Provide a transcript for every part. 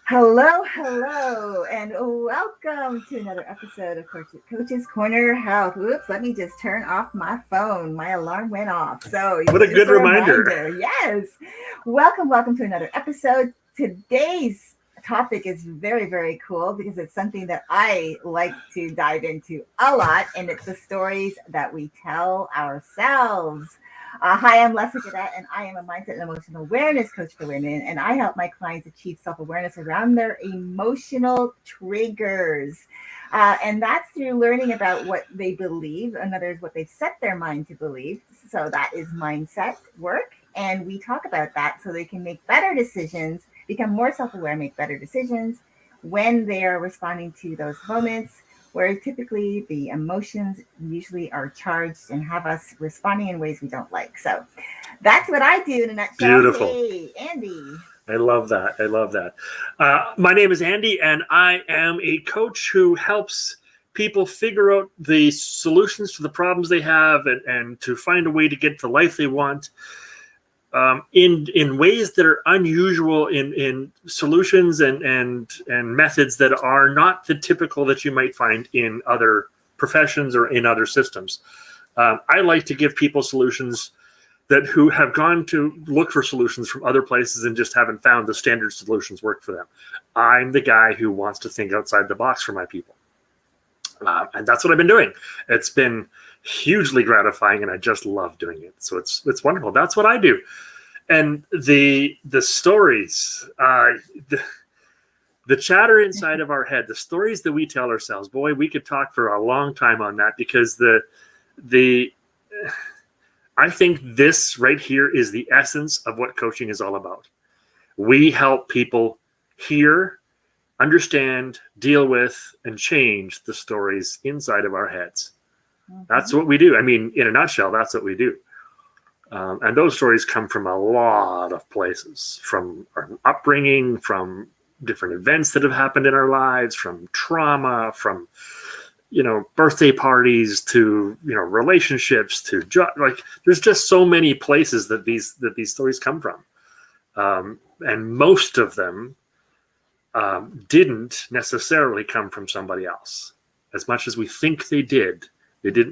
Hello, and welcome to another episode of Coach's Corner Health. Whoops, let me just turn off my phone. My alarm went off. So, What a just good a reminder. Yes. Welcome to another episode. Today's topic is very cool because it's something that I like to dive into a lot, and it's the stories that we tell ourselves. Hi, I'm Leslie Cadet, and I am a mindset and emotional awareness coach for women. And I help my clients achieve self awareness around their emotional triggers. And that's through learning about what they believe, in other words, what they've set their mind to believe. So that is mindset work. And we talk about that so they can make better decisions, become more self aware, make better decisions when they are responding to those moments where typically the emotions usually are charged and have us responding in ways we don't like. So that's what I do in a nutshell. Beautiful. Hey, Andy. I love that. My name is Andy, and I am a coach who helps people figure out the solutions to the problems they have and to find a way to get the life they want in ways that are unusual, in solutions and methods that are not the typical that you might find in other professions or in other systems. I like to give people solutions who have gone to look for solutions from other places and just haven't found the standard solutions work for them. I'm the guy who wants to think outside the box for my people. And that's what I've been doing. It's been hugely gratifying, and I just love doing it. So it's wonderful. That's what I do. And the stories, the chatter inside of our head, the stories that we tell ourselves, boy, we could talk for a long time on that, because I think this right here is the essence of what coaching is all about. We help people hear, understand, deal with, and change the stories inside of our heads. Mm-hmm. That's what we do. I mean, in a nutshell, that's what we do. And those stories come from a lot of places, from our upbringing, from different events that have happened in our lives, from trauma, from birthday parties, to relationships, to like there's just so many places that these stories come from, and most of them didn't necessarily come from somebody else. As much as we think they didn't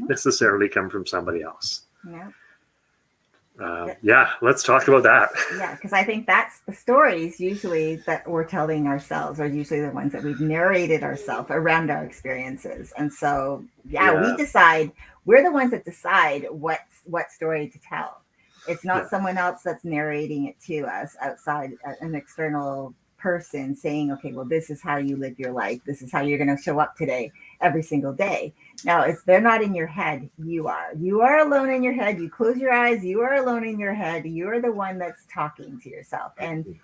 necessarily come from somebody else. Yeah. Let's talk about that. Yeah, because I think that's the stories usually that we're telling ourselves are usually the ones that we've narrated ourselves around our experiences. And so, we decide, we're the ones that decide what story to tell. It's not someone else that's narrating it to us outside, an external person saying, okay, well, this is how you live your life. This is how you're going to show up today, every single day. Now, they're not in your head. You are alone in your head. You close your eyes. You are alone in your head. You are the one that's talking to yourself. And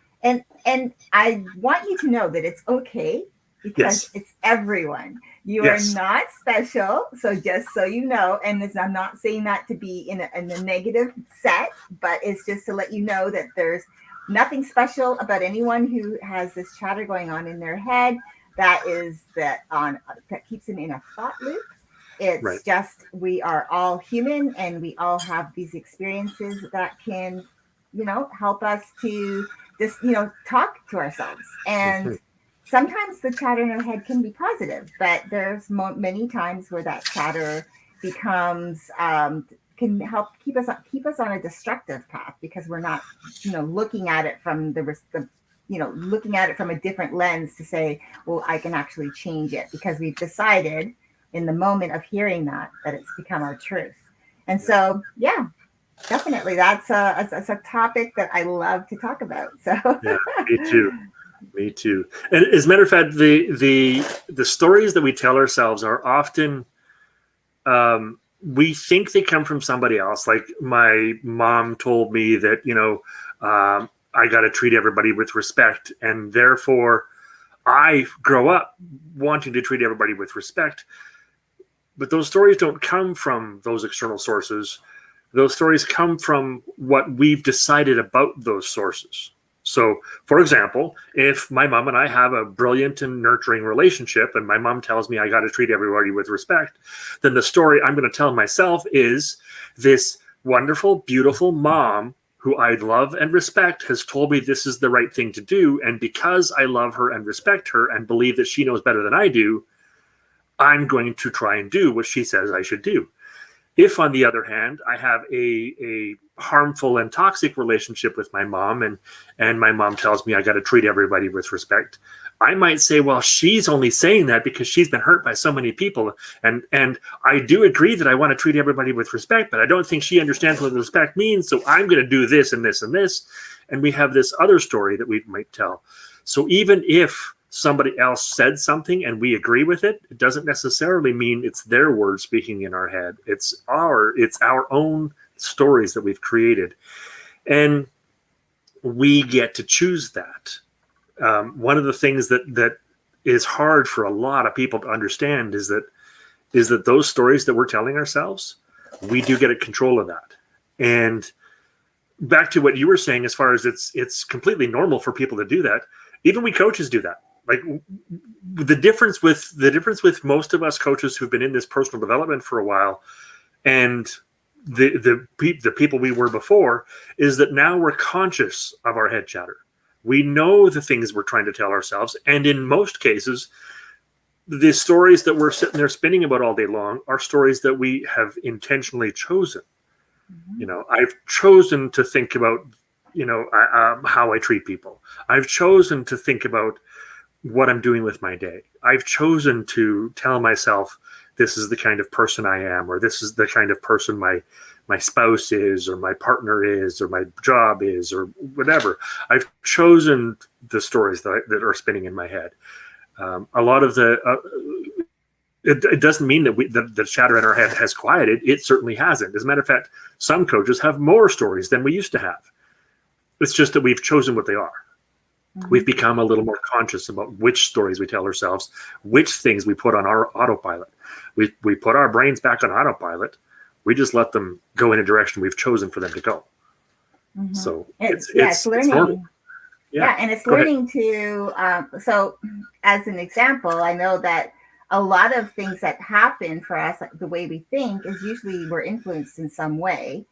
I want you to know that it's okay, because it's everyone. You are not special. So just so you know, and I'm not saying that to be in a negative set, but it's just to let you know that there's nothing special about anyone who has this chatter going on in their head that keeps them in a thought loop. It's just, we are all human, and we all have these experiences that can, help us to just, talk to ourselves. And sometimes the chatter in our head can be positive, but there's many times where that chatter becomes, can help keep us on a destructive path, because we're not, looking at it from looking at it from a different lens to say, well, I can actually change it, because we've decided in the moment of hearing that it's become our truth. And so, definitely, that's a topic that I love to talk about. So me too. And as a matter of fact, the stories that we tell ourselves are often, we think they come from somebody else. Like, my mom told me that, I got to treat everybody with respect, and therefore I grow up wanting to treat everybody with respect. But those stories don't come from those external sources. Those stories come from what we've decided about those sources. So, for example, if my mom and I have a brilliant and nurturing relationship, and my mom tells me I got to treat everybody with respect, then the story I'm going to tell myself is, this wonderful, beautiful mom who I love and respect has told me this is the right thing to do. And because I love her and respect her and believe that she knows better than I do, I'm going to try and do what she says I should do. If, on the other hand, I have a harmful and toxic relationship with my mom, and my mom tells me I got to treat everybody with respect, I might say, well, she's only saying that because she's been hurt by so many people. And I do agree that I want to treat everybody with respect, but I don't think she understands what respect means. So I'm going to do this and this and this. And we have this other story that we might tell. So even if somebody else said something and we agree with it, it doesn't necessarily mean it's their words speaking in our head. It's our own stories that we've created. And we get to choose that. One of the things that is hard for a lot of people to understand is that those stories that we're telling ourselves, we do get a control of that. And back to what you were saying, as far as it's completely normal for people to do that. Even we coaches do that. Like the difference with most of us coaches who've been in this personal development for a while, and the people we were before, is that now we're conscious of our head chatter. We know the things we're trying to tell ourselves, and in most cases, the stories that we're sitting there spinning about all day long are stories that we have intentionally chosen. Mm-hmm. I've chosen to think about, how I treat people. I've chosen to think about what I'm doing with my day. I've chosen to tell myself this is the kind of person I am, or this is the kind of person my spouse is, or my partner is, or my job is, or whatever. I've chosen the stories that are spinning in my head. A lot of it doesn't mean that the chatter in our head has quieted. It certainly hasn't. As a matter of fact, some coaches have more stories than we used to have. It's just that we've chosen what they are. Mm-hmm. We've become a little more conscious about which stories we tell ourselves, which things we put on our autopilot. We put our brains back on autopilot. We just let them go in a direction we've chosen for them to go. Mm-hmm. So it's learning. Yeah, and it's learning to. So, as an example, I know that a lot of things that happen for us, the way we think, is usually we're influenced in some way.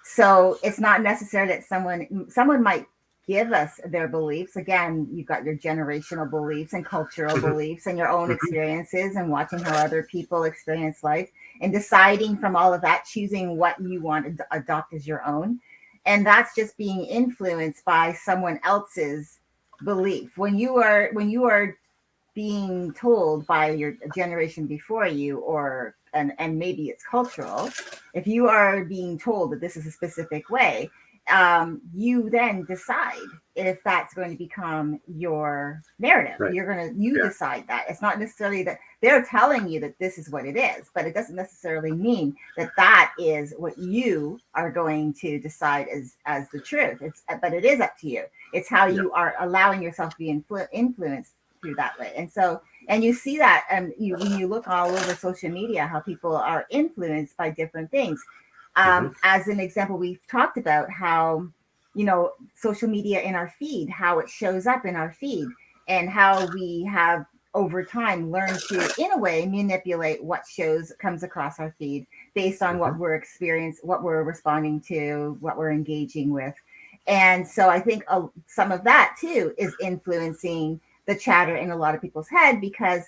So it's not necessary that someone might give us their beliefs. Again, you've got your generational beliefs and cultural beliefs and your own experiences and watching how other people experience life and deciding from all of that, choosing what you want to adopt as your own. And that's just being influenced by someone else's belief. When you are being told by your generation before you, and maybe it's cultural, if you are being told that this is a specific way, you then decide if that's going to become your narrative. Right. You decide that. It's not necessarily that they're telling you that this is what it is, but it doesn't necessarily mean that is what you are going to decide as the truth. But it is up to you. It's how you are allowing yourself to be influenced through that way. And you see that when you look all over social media, how people are influenced by different things. As an example, we've talked about how, social media in our feed, how it shows up in our feed, and how we have over time learned to, in a way, manipulate what comes across our feed based on what we're experiencing, what we're responding to, what we're engaging with. And so I think some of that too is influencing the chatter in a lot of people's head, because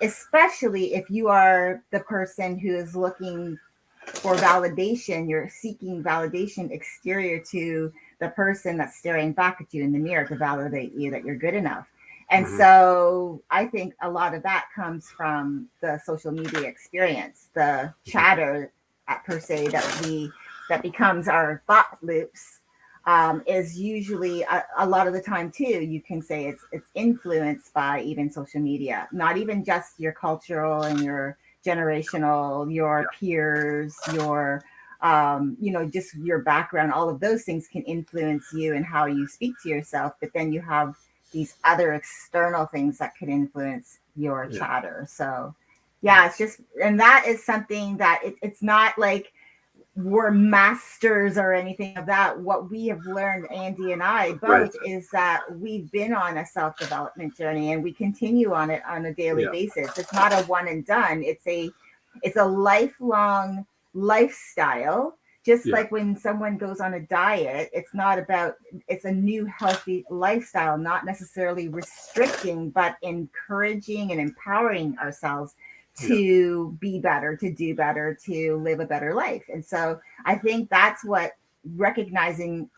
especially if you are the person who is looking for validation, you're seeking validation exterior to the person that's staring back at you in the mirror to validate you that you're good enough. And so I think a lot of that comes from the social media experience, the chatter per se that becomes our thought loops, is usually a lot of the time too, you can say it's influenced by even social media, not even just your cultural and your generational, your peers, your just your background. All of those things can influence you and how you speak to yourself, but then you have these other external things that could influence your chatter. So it's just, and that is something that it's not like we're masters or anything of that. What we have learned, Andy and I both, is that we've been on a self-development journey and we continue on it on a daily basis. It's not a one and done. It's a lifelong lifestyle, Just Yeah. like when someone goes on a diet, it's a new healthy lifestyle, not necessarily restricting, but encouraging and empowering ourselves to be better, to do better, to live a better life. And so I think that's what recognizing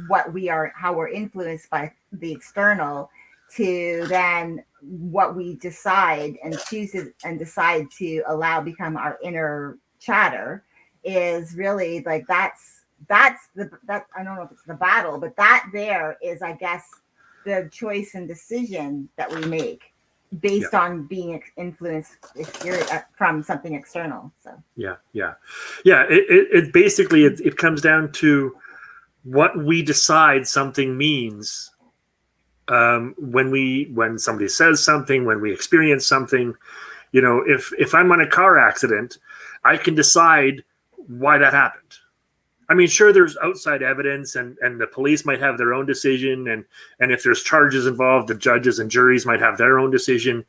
what we are, how we're influenced by the external, to then what we decide and choose and decide to allow become our inner chatter, is really like that's the that I don't know if it's the battle, but that there is, I guess, the choice and decision that we make based on being influenced from something external. So yeah. It basically it comes down to what we decide something means. When somebody says something, when we experience something, if I'm on a car accident, I can decide why that happened. I mean, sure, there's outside evidence, and the police might have their own decision, and if there's charges involved, the judges and juries might have their own decision.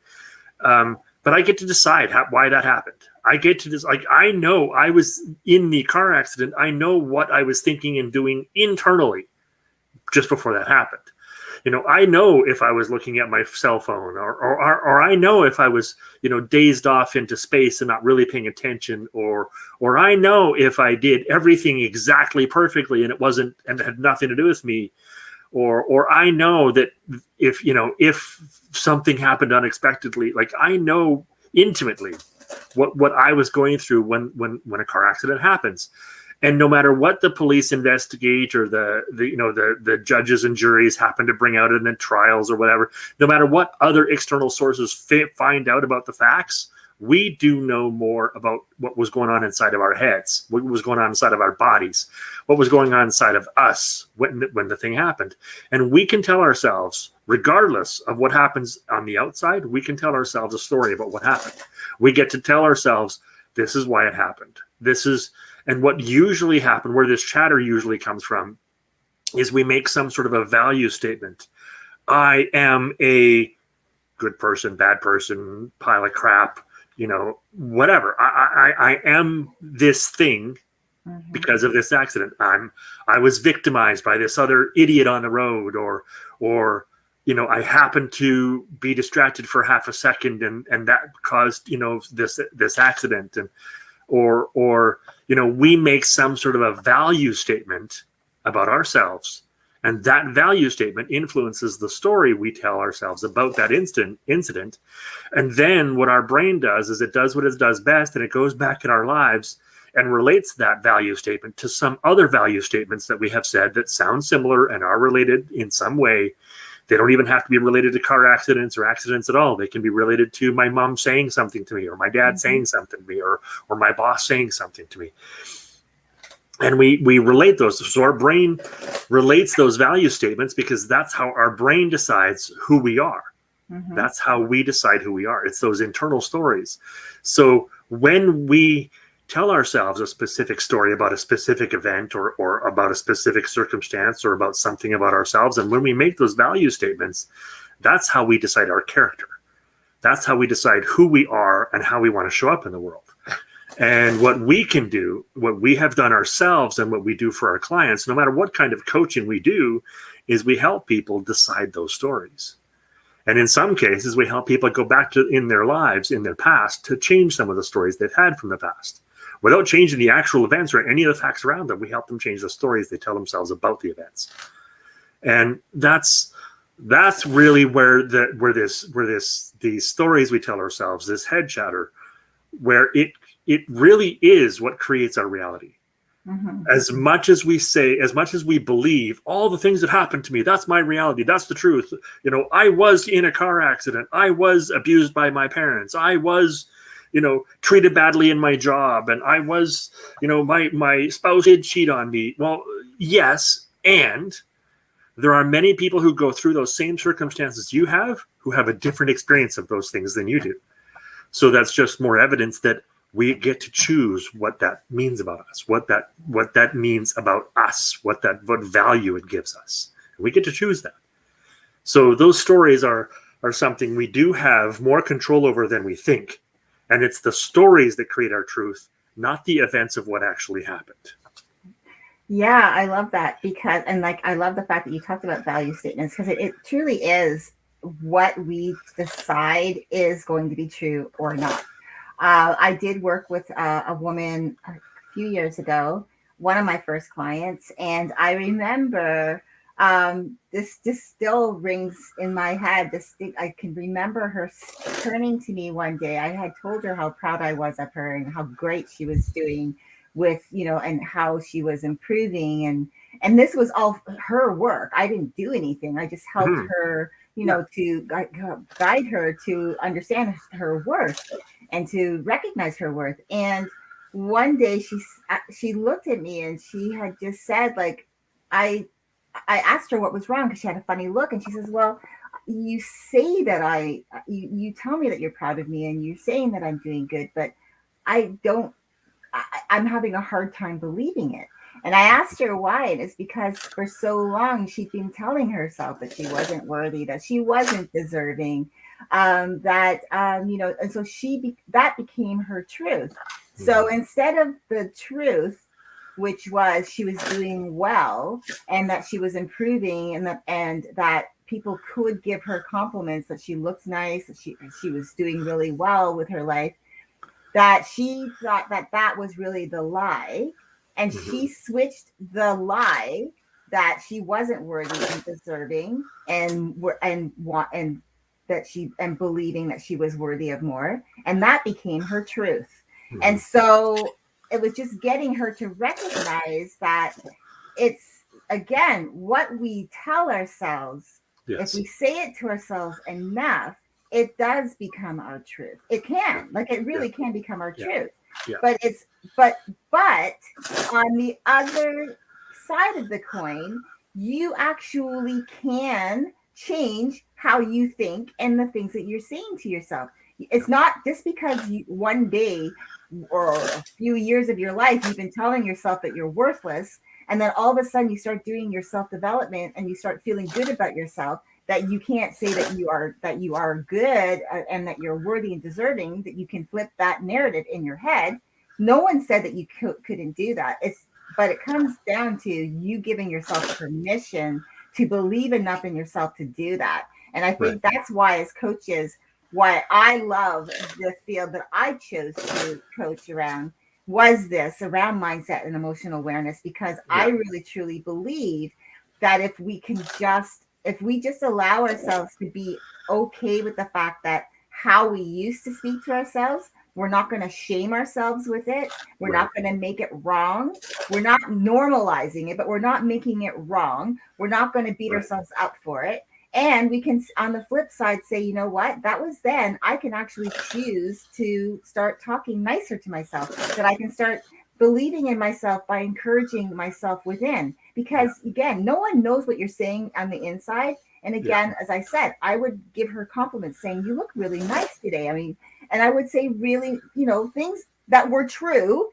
But I get to decide why that happened. I get to like, I know I was in the car accident. I know what I was thinking and doing internally just before that happened. I know if I was looking at my cell phone, or I know if I was, dazed off into space and not really paying attention, or I know if I did everything exactly perfectly and it had nothing to do with me, or I know that if something happened unexpectedly, like I know intimately what I was going through when a car accident happens. And no matter what the police investigate, or the judges and juries happen to bring out in the trials or whatever, no matter what other external sources find out about the facts, we do know more about what was going on inside of our heads, what was going on inside of our bodies, what was going on inside of us when the thing happened. And we can tell ourselves, regardless of what happens on the outside, we can tell ourselves a story about what happened. We get to tell ourselves, this is why it happened. And what usually happens, where this chatter usually comes from, is we make some sort of a value statement. I am a good person, bad person, pile of crap, whatever. I am this thing because of this accident. I was victimized by this other idiot on the road, or I happened to be distracted for half a second, and that caused, this accident. And or we make some sort of a value statement about ourselves, and that value statement influences the story we tell ourselves about that incident. And then what our brain does is it does what it does best, and it goes back in our lives and relates that value statement to some other value statements that we have said that sound similar and are related in some way. They don't even have to be related to car accidents or accidents at all. They can be related to my mom saying something to me, or my dad saying something to me, or my boss saying something to me. And we relate those. So our brain relates those value statements because that's how our brain decides who we are. That's how we decide who we are. It's those internal stories. So when we tell ourselves a specific story about a specific event, or about a specific circumstance, or about something about ourselves, and when we make those value statements, that's how we decide our character. That's how we decide who we are and how we want to show up in the world. And what we can do, what we have done ourselves and what we do for our clients, no matter what kind of coaching we do, is we help people decide those stories. And in some cases, we help people go back to in their lives, in their past, to change some of the stories they've had from the past. Without changing the actual events or any of the facts around them, we help them change the stories they tell themselves about the events. And that's really where these stories we tell ourselves, this head chatter, where it really is what creates our reality. As much as we say, as much as we believe all the things that happened to me, that's my reality, that's the truth. I was in a car accident, I was abused by my parents, I was treated badly in my job, and I was, my spouse did cheat on me. Well, yes, and there are many people who go through those same circumstances you have, who have a different experience of those things than you do. So that's just more evidence that we get to choose what that means about us, what that means about us, what value it gives us. We get to choose that. So those stories are something we do have more control over than we think. And it's the stories that create our truth, not the events of what actually happened. Yeah, I love that because, and like, I love the fact that you talked about value statements because it truly is what we decide is going to be true or not. I did work with a woman a few years ago, one of my first clients, and I remember this just still rings in my head. I can remember her turning to me one day. I had told her how proud I was of her and how great she was doing with, and how she was improving, and this was all her work. I didn't do anything. I just helped Mhm. her, Yeah. to guide her to understand her worth and to recognize her worth. And one day she looked at me and she had just said, like, I I asked her what was wrong because she had a funny look, and she says, "Well, you say that you tell me that you're proud of me and you're saying that I'm doing good, but I don't I'm having a hard time believing it." And I asked her why, and it's because for so long she'd been telling herself that she wasn't worthy, that she wasn't deserving, and so that became her truth. So Mhm. instead of the truth, which was she was doing well and that she was improving, and that people could give her compliments, that she looked nice, that she was doing really well with her life, that she thought that that was really the lie, and she Mhm. switched the lie that she wasn't worthy and deserving and that she and believing that she was worthy of more, and that became her truth. And Mhm. so it was just getting her to recognize that it's, again, what we tell ourselves. If Yes. we say it to ourselves enough, it does become our truth. It Yeah. can, like, it Yeah. really can become our Yeah. truth. Yeah. But it's but on the other side of the coin, you actually can change how you think and the things that you're saying to yourself. Yeah. It's not just because one day or a few years of your life you've been telling yourself that you're worthless, and then all of a sudden you start doing your self development and you start feeling good about yourself, that you can't say that you are good, and that you're worthy and deserving, that you can flip that narrative in your head. No one said that you couldn't do that. But it comes down to you giving yourself permission to believe enough in yourself to do that. And I Right. think that's why, as coaches, why I love the field that I chose to coach around was this, around mindset and emotional awareness, because I Yeah. really truly believe that if we just allow ourselves to be okay with the fact that how we used to speak to ourselves, we're not going to shame ourselves with it. We're Right. not going to make it wrong. We're not normalizing it, but we're not making it wrong. We're not going to beat Right. ourselves up for it. And we can, on the flip side, say, you know what, that was then. I can actually choose to start talking nicer to myself, that I can start believing in myself by encouraging myself within. Yeah. Because again, no one knows what you're saying on the inside. And Yeah. again, as I said, I would give her compliments saying, "You look really nice today." I mean, and I would say really, things that were true,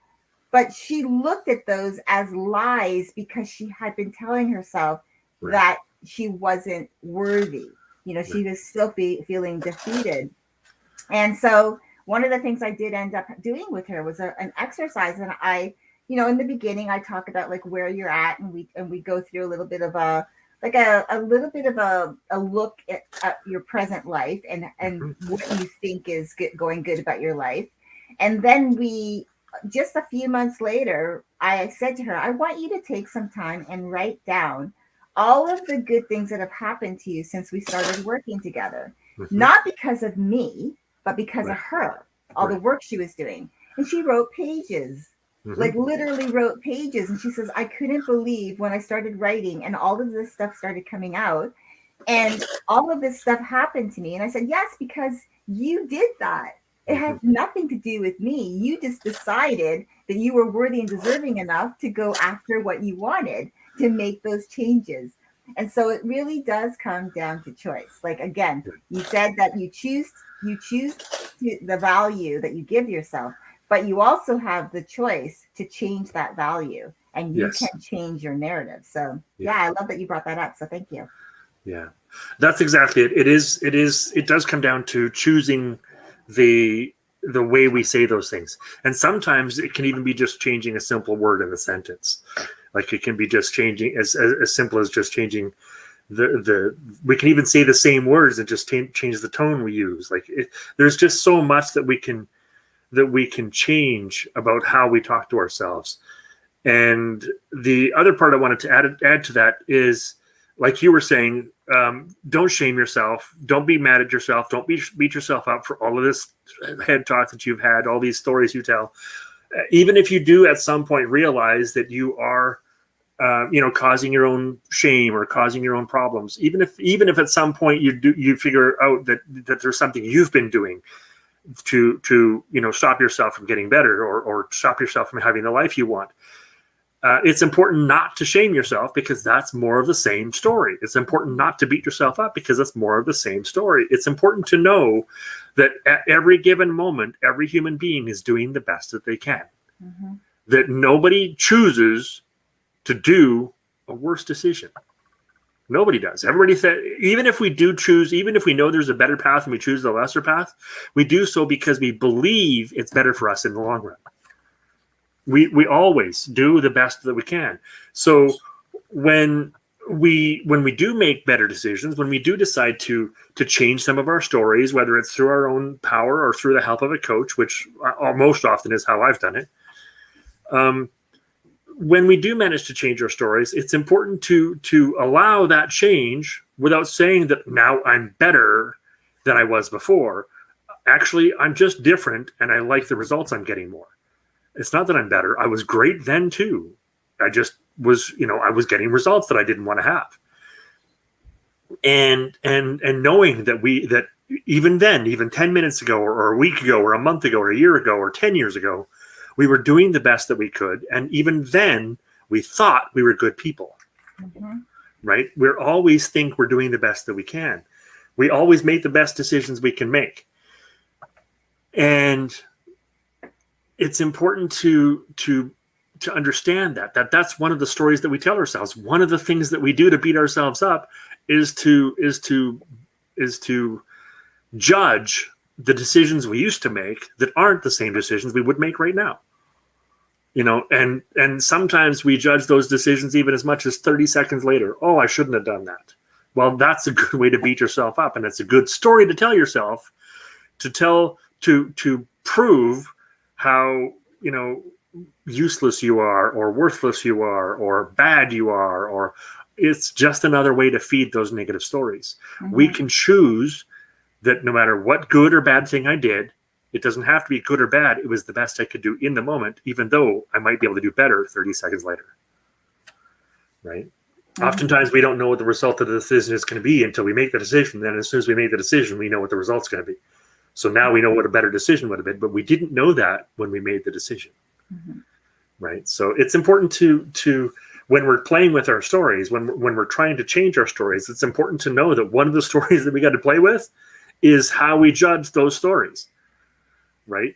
but she looked at those as lies because she had been telling herself Right. that she wasn't worthy. Right. She was still feeling defeated. And so one of the things I did end up doing with her was an exercise. And in the beginning, I talk about like where you're at, and we go through a little bit of a little bit of a look at your present life, and Mhm. what you think is going good about your life. And then just a few months later, I said to her, "I want you to take some time and write down all of the good things that have happened to you since we started working together, Mhm. not because of me, but because of Right. her, all the Right. work she was doing." And she wrote pages, Mhm. like literally wrote pages. And she says, "I couldn't believe when I started writing and all of this stuff started coming out, and all of this stuff happened to me." And I said, "Yes, because you did that. It Mhm. had nothing to do with me. You just decided that you were worthy and deserving enough to go after what you wanted, to make those changes." And so it really does come down to choice. Like, again, Yeah. you said that you choose the value that you give yourself, but you also have the choice to change that value, and you can Yes. change your narrative. So Yeah. yeah, I love that you brought that up. So thank you. Yeah. That's exactly it. It is. It is. It does come down to choosing the way we say those things, and sometimes it can even be just changing a simple word in the sentence. Like it can be just changing as simple as just changing we can even say the same words and just change the tone we use. Like there's just so much that we can change about how we talk to ourselves. And the other part I wanted to add to that is, like you were saying, don't shame yourself. Don't be mad at yourself. Don't beat yourself up for all of this head talk that you've had, all these stories you tell. Even if you do at some point realize that you are, causing your own shame or causing your own problems, even if at some point you figure out that there's something you've been doing to stop yourself from getting better or stop yourself from having the life you want. It's important not to shame yourself because that's more of the same story. It's important not to beat yourself up because that's more of the same story. It's important to know that at every given moment, every human being is doing the best that they can. Mm-hmm. That nobody chooses to do a worse decision. Nobody does. Everybody said, even if we do choose, even if we know there's a better path and we choose the lesser path, we do so because we believe it's better for us in the long run. We always do the best that we can. So when we do make better decisions, when we do decide to change some of our stories, whether it's through our own power or through the help of a coach, which most often is how I've done it, when we do manage to change our stories, it's important to allow that change without saying that now I'm better than I was before. Actually, I'm just different and I like the results I'm getting more. It's not that I'm better. I was great then too. I just was, I was getting results that I didn't want to have. And knowing that even then, even 10 minutes ago or a week ago or a month ago or a year ago or 10 years ago, we were doing the best that we could. And even then we thought we were good people, mm-hmm. right? We always think we're doing the best that we can. We always make the best decisions we can make. And it's important to understand that's one of the stories that we tell ourselves. One of the things that we do to beat ourselves up is to judge the decisions we used to make that aren't the same decisions we would make right now. And sometimes we judge those decisions even as much as 30 seconds later. Oh, I shouldn't have done that. Well, that's a good way to beat yourself up, and it's a good story to tell yourself, to prove how useless you are or worthless you are or bad you are, or it's just another way to feed those negative stories. Mm-hmm. We can choose that no matter what good or bad thing I did, it doesn't have to be good or bad. It was the best I could do in the moment, even though I might be able to do better 30 seconds later. Right? Mm-hmm. Oftentimes we don't know what the result of the decision is going to be until we make the decision. Then as soon as we make the decision, we know what the result's going to be. So now we know what a better decision would have been, but we didn't know that when we made the decision. Mm-hmm. Right? So it's important to when we're playing with our stories, when we're trying to change our stories, it's important to know that one of the stories that we got to play with is how we judge those stories. Right?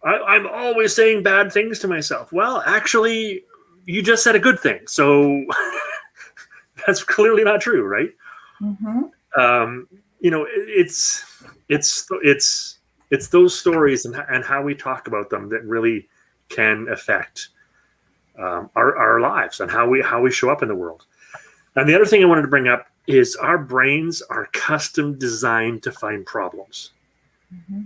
I'm always saying bad things to myself. Well, actually, you just said a good thing. So that's clearly not true, right? Mm-hmm. It's those stories and how we talk about them that really can affect our lives and how we show up in the world. And the other thing I wanted to bring up is our brains are custom designed to find problems. Mm-hmm.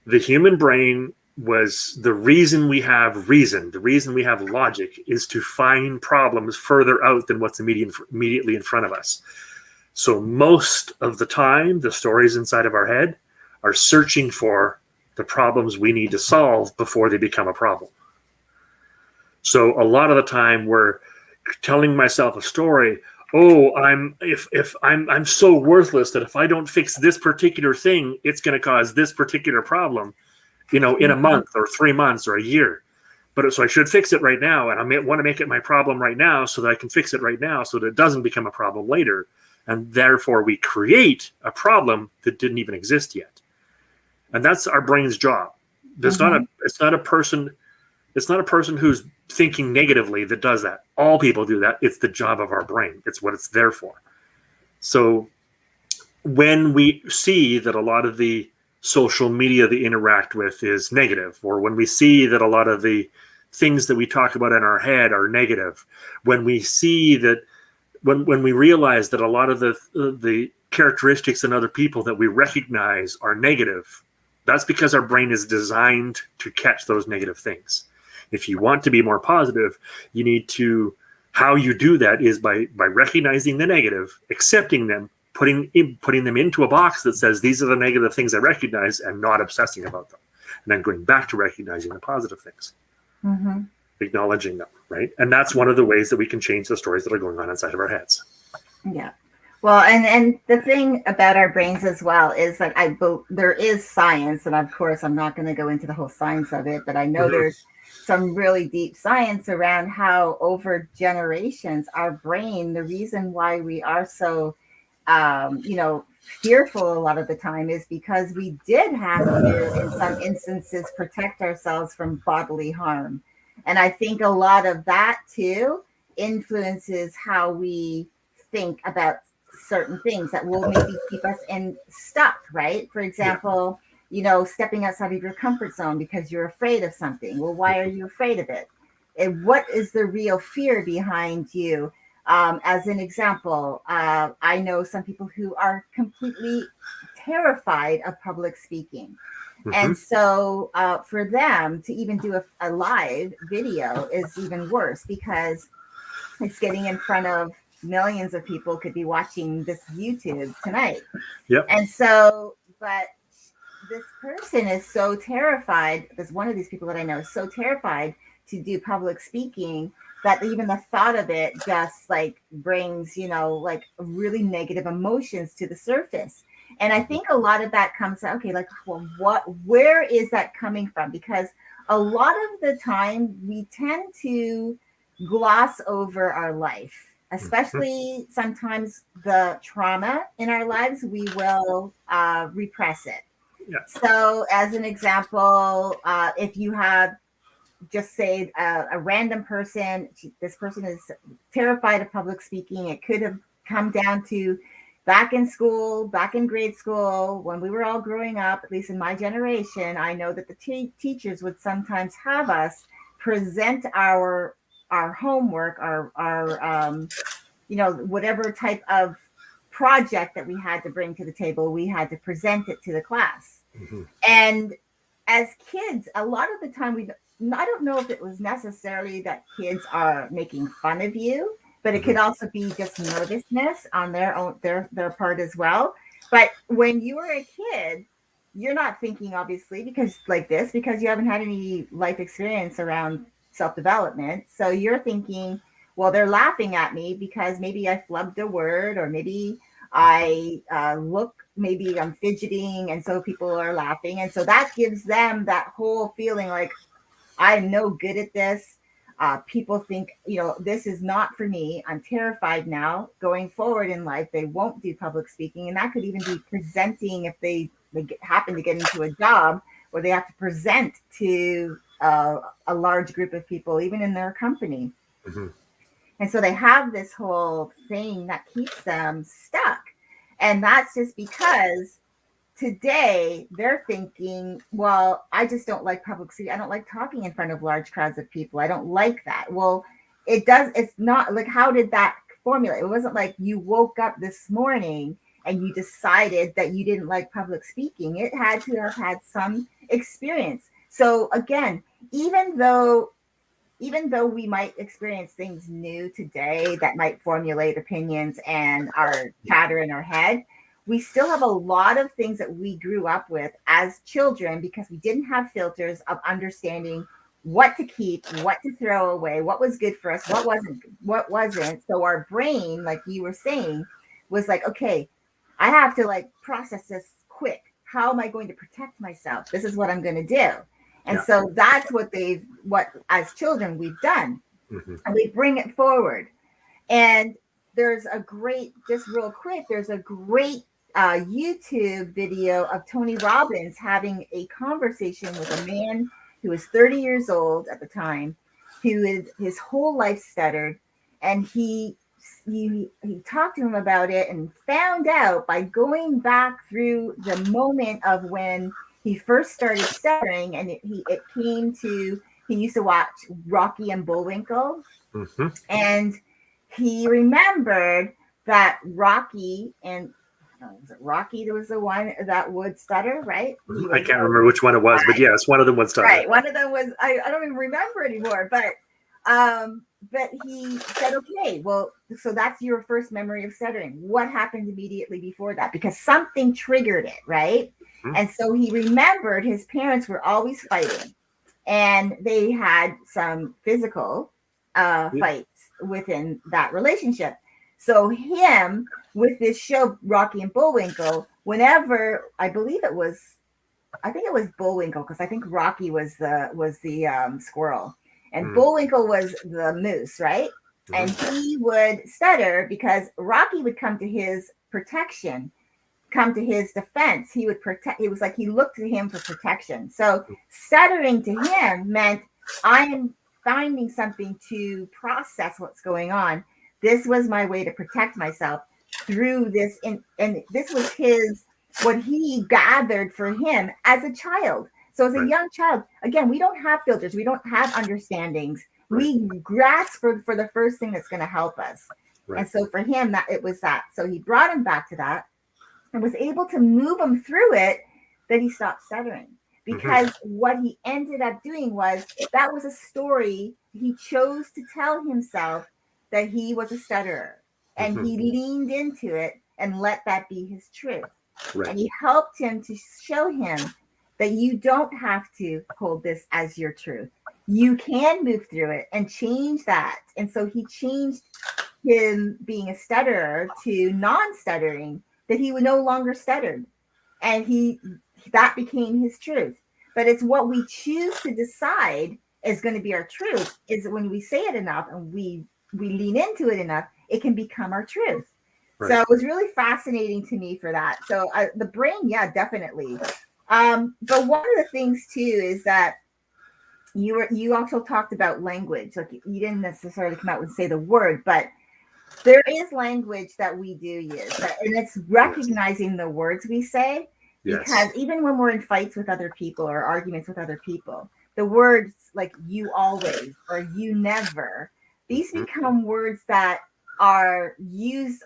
The human brain was the reason we have reason. The reason we have logic is to find problems further out than what's immediately in front of us. So most of the time, the stories inside of our head are searching for the problems we need to solve before they become a problem. So a lot of the time we're telling myself a story. Oh, I'm so worthless that if I don't fix this particular thing, it's going to cause this particular problem, in a month or 3 months or a year. But so I should fix it right now. And I want to make it my problem right now so that I can fix it right now so that it doesn't become a problem later. And therefore we create a problem that didn't even exist yet. And that's our brain's job. It's not a person who's thinking negatively that does that. All people do that. It's the job of our brain. It's what it's there for. So when we see that a lot of the social media they interact with is negative, or when we see that a lot of the things that we talk about in our head are negative, when we see that, when we realize that a lot of the characteristics in other people that we recognize are negative, that's because our brain is designed to catch those negative things. If you want to be more positive, you need to, how you do that is by recognizing the negative, accepting them, putting them into a box that says these are the negative things I recognize, and not obsessing about them, and then going back to recognizing the positive things, acknowledging them, right? And that's one of the ways that we can change the stories that are going on inside of our heads. Yeah. Well, and the thing about our brains as well is like there is science, and of course I'm not going to go into the whole science of it, but I know there's some really deep science around how over generations our brain, the reason why we are so fearful a lot of the time is because we did have to, in some instances, protect ourselves from bodily harm. And I think a lot of that too influences how we think about certain things that will maybe keep us stuck, right? For example, stepping outside of your comfort zone because you're afraid of something. Well, why are you afraid of it? And what is the real fear behind you? As an example, I know some people who are completely terrified of public speaking. And so for them to even do a live video is even worse, because it's getting in front of millions of people could be watching this YouTube tonight. Yep. And so, but this person is so terrified, this one of these people that I know is so terrified to do public speaking that even the thought of it just like brings, like really negative emotions to the surface. And I think a lot of that comes out, okay, like, well, where is that coming from? Because a lot of the time we tend to gloss over our life, especially sometimes the trauma in our lives, we will repress it. Yeah. So as an example, if you have just say a random person, this person is terrified of public speaking. It could have come down to back in school, back in grade school, when we were all growing up, at least in my generation, I know that the teachers would sometimes have us present our homework, our whatever type of project that we had to bring to the table, we had to present it to the class. And as kids, a lot of the time I don't know if it was necessarily that kids are making fun of you, but it could also be just nervousness on their part as well. But when you were a kid, you're not thinking, obviously, because you haven't had any life experience around self-development. So you're thinking, well, they're laughing at me because maybe I flubbed a word, or maybe I maybe I'm fidgeting, and so people are laughing. And so that gives them that whole feeling like, I'm no good at this. People think, this is not for me. I'm terrified now. Going forward in life, they won't do public speaking. And that could even be presenting if they happen to get into a job where they have to present to a large group of people, even in their company. And so they have this whole thing that keeps them stuck. And that's just because today they're thinking, well, I just don't like public speaking. I don't like talking in front of large crowds of people. I don't like that. Well, it's not like, how did that formulate? It wasn't like you woke up this morning and you decided that you didn't like public speaking. It had to have had some experience. So again, even though we might experience things new today that might formulate opinions and our chatter in our head, we still have a lot of things that we grew up with as children because we didn't have filters of understanding what to keep, what to throw away, what was good for us, what wasn't. So our brain, like you were saying, was like, okay, I have to process this quick. How am I going to protect myself? This is what I'm going to do. And so that's what as children we've done. And we bring it forward. And there's a great YouTube video of Tony Robbins having a conversation with a man who was 30 years old at the time, his whole life stuttered, and he talked to him about it and found out by going back through the moment of when he first started stuttering, and it came to he used to watch Rocky and Bullwinkle, Mm-hmm. and he remembered that Rocky and was it Rocky? There was the one that would stutter, right? I can't remember which one it was, but yes, one of them would stutter. Right, one of them was I don't even remember anymore, but he said, okay, well, so that's your first memory of stuttering. What happened immediately before that? Because something triggered it, right? Mm-hmm. And so he remembered his parents were always fighting, and they had some physical fights within that relationship. So him with this show, Rocky and Bullwinkle, whenever I think it was Bullwinkle, because I think Rocky was the squirrel, and Bullwinkle was the moose, right? And he would stutter because Rocky would come to his protection, come to his defense. He would protect. It was like he looked to him for protection. So stuttering to him meant I am finding something to process what's going on. This was my way to protect myself through this, and this was what he gathered for him as a child. So as a young child, again, we don't have filters. We don't have understandings. Right. We grasp for the first thing that's going to help us. Right. And so for him, it was that. So he brought him back to that and was able to move him through it, that he stopped stuttering. Because what he ended up doing was, that was a story he chose to tell himself, that he was a stutterer. And he leaned into it and let that be his truth. Right. And he helped him to show him that you don't have to hold this as your truth. You can move through it and change that. And so he changed him being a stutterer to non-stuttering, that he would no longer stutter. And that became his truth. But it's what we choose to decide is going to be our truth, is when we say it enough and we lean into it enough, it can become our truth. Right. So it was really fascinating to me for that. So the brain, yeah, definitely. But one of the things too is that you also talked about language. Like you didn't necessarily come out and say the word, but there is language that we do use, and it's recognizing the words we say. Yes. Because even when we're in fights with other people or arguments with other people, the words like "you always" or "you never," these become words that are used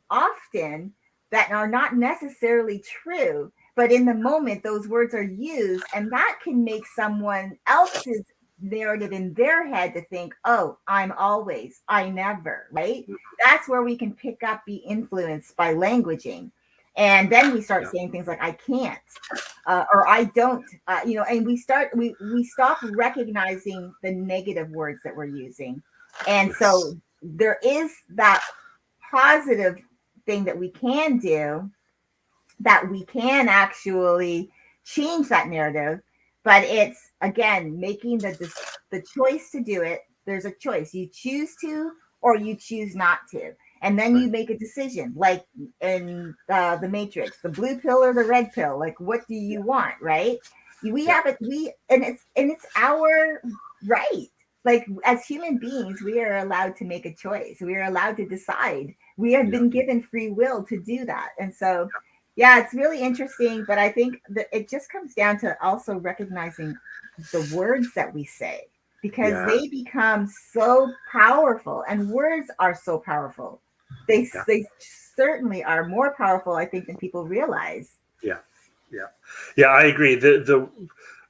often that are not necessarily true, but in the moment those words are used, and that can make someone else's narrative in their head to think, oh, I'm always, I never, right? That's where we can pick up, be influenced by languaging. And then we start saying things like I can't or I don't, and we stop recognizing the negative words that we're using. And so there is that positive thing that we can do, that we can actually change that narrative. But it's, again, making the choice to do it. There's a choice. You choose to, or you choose not to. And then you make a decision, like in the Matrix, the blue pill or the red pill. Like, what do you want, right? And it's our right. Like, as human beings, we are allowed to make a choice. We are allowed to decide. We have been given free will to do that. And so, yeah, it's really interesting. But I think that it just comes down to also recognizing the words that we say, because they become so powerful, and words are so powerful. They certainly are more powerful, I think, than people realize. Yeah, I agree. The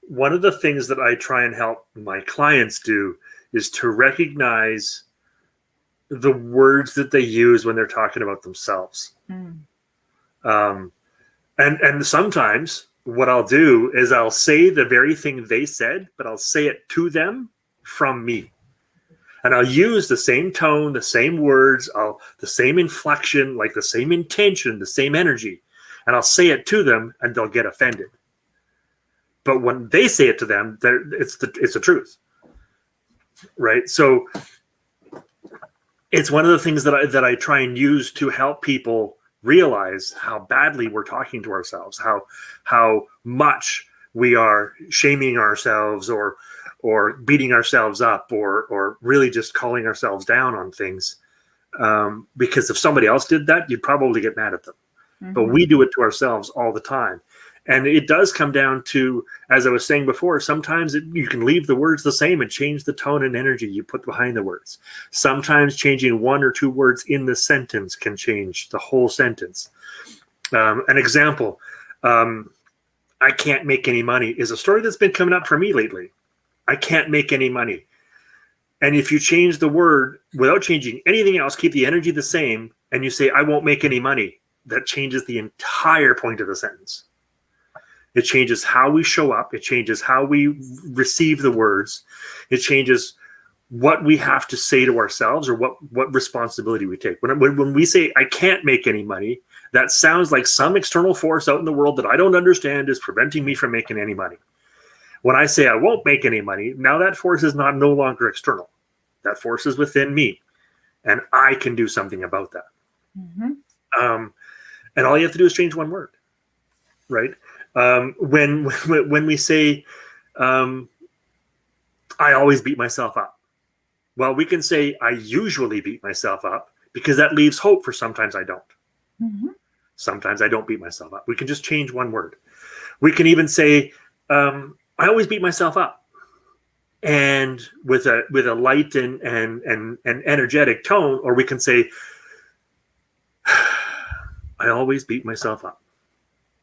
one of the things that I try and help my clients do is to recognize the words that they use when they're talking about themselves. And sometimes what I'll do is I'll say the very thing they said, but I'll say it to them from me. And I'll use the same tone, the same words, the same inflection, like the same intention, the same energy. And I'll say it to them, and they'll get offended. But when they say it to them, it's the truth, right? So it's one of the things that I try and use to help people realize how badly we're talking to ourselves, how much we are shaming ourselves or beating ourselves up or really just calling ourselves down on things. Because if somebody else did that, you'd probably get mad at them. But we do it to ourselves all the time. And it does come down to, as I was saying before, sometimes you can leave the words the same and change the tone and energy you put behind the words. Sometimes changing one or two words in the sentence can change the whole sentence. An example, I can't make any money is a story that's been coming up for me lately. I can't make any money. And if you change the word without changing anything else, keep the energy the same, and you say, I won't make any money, that changes the entire point of the sentence. It changes how we show up. It changes how we receive the words. It changes what we have to say to ourselves or what responsibility we take. When we say, I can't make any money, that sounds like some external force out in the world that I don't understand is preventing me from making any money. When I say I won't make any money, now that force is no longer external. That force is within me, and I can do something about that. Mm-hmm. And all you have to do is change one word, right? When we say, I always beat myself up. Well, we can say I usually beat myself up because that leaves hope for sometimes I don't. Mm-hmm. Sometimes I don't beat myself up. We can just change one word. We can even say, I always beat myself up. And with a light and energetic tone, or we can say, I always beat myself up.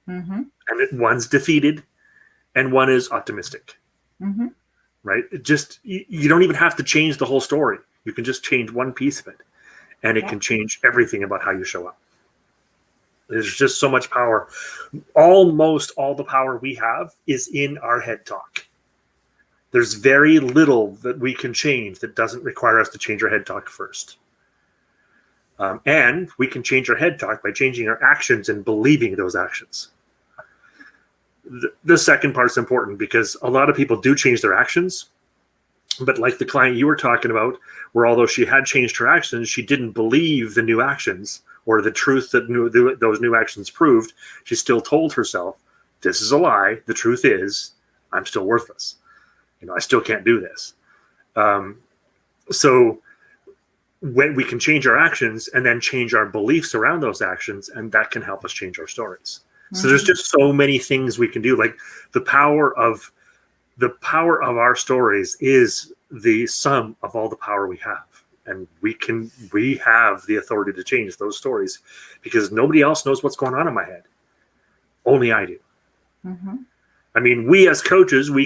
Mm-hmm. And one's defeated and one is optimistic. Mm-hmm. Right? You don't even have to change the whole story. You can just change one piece of it, and it can change everything about how you show up. There's just so much power. Almost all the power we have is in our head talk. There's very little that we can change that doesn't require us to change our head talk first. And we can change our head talk by changing our actions and believing those actions. The second part's important because a lot of people do change their actions, but like the client you were talking about, where although she had changed her actions, she didn't believe the new actions or the truth that those new actions proved. She still told herself, this is a lie. The truth is, I'm still worthless. I still can't do this. So when we can change our actions and then change our beliefs around those actions, and that can help us change our stories. Mm-hmm. So there's just so many things we can do. Like the power of our stories is the sum of all the power we have. And we have the authority to change those stories because nobody else knows what's going on in my head. Only I do. Mm-hmm. I mean, we as coaches, we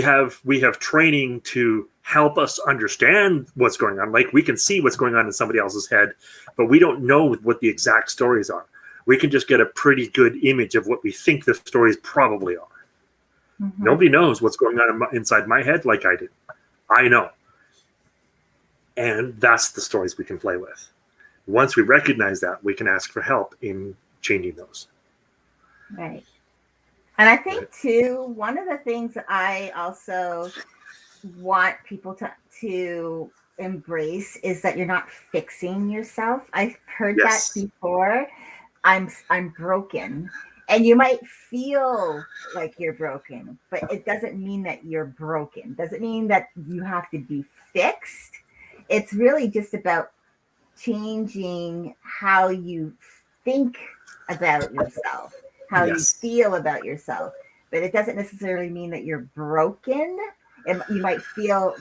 have training to help us understand what's going on. Like we can see what's going on in somebody else's head, but we don't know what the exact stories are. We can just get a pretty good image of what we think the stories probably are. Mm-hmm. Nobody knows what's going on inside my head like I do. I know. And that's the stories we can play with. Once we recognize that, we can ask for help in changing those. Right. And I think, too, one of the things I also want people to embrace is that you're not fixing yourself. I've heard that before. I'm broken. And you might feel like you're broken, but it doesn't mean that you're broken. It doesn't mean that you have to be fixed. It's really just about changing how you think about yourself, how you feel about yourself. But it doesn't necessarily mean that you're broken. You might feel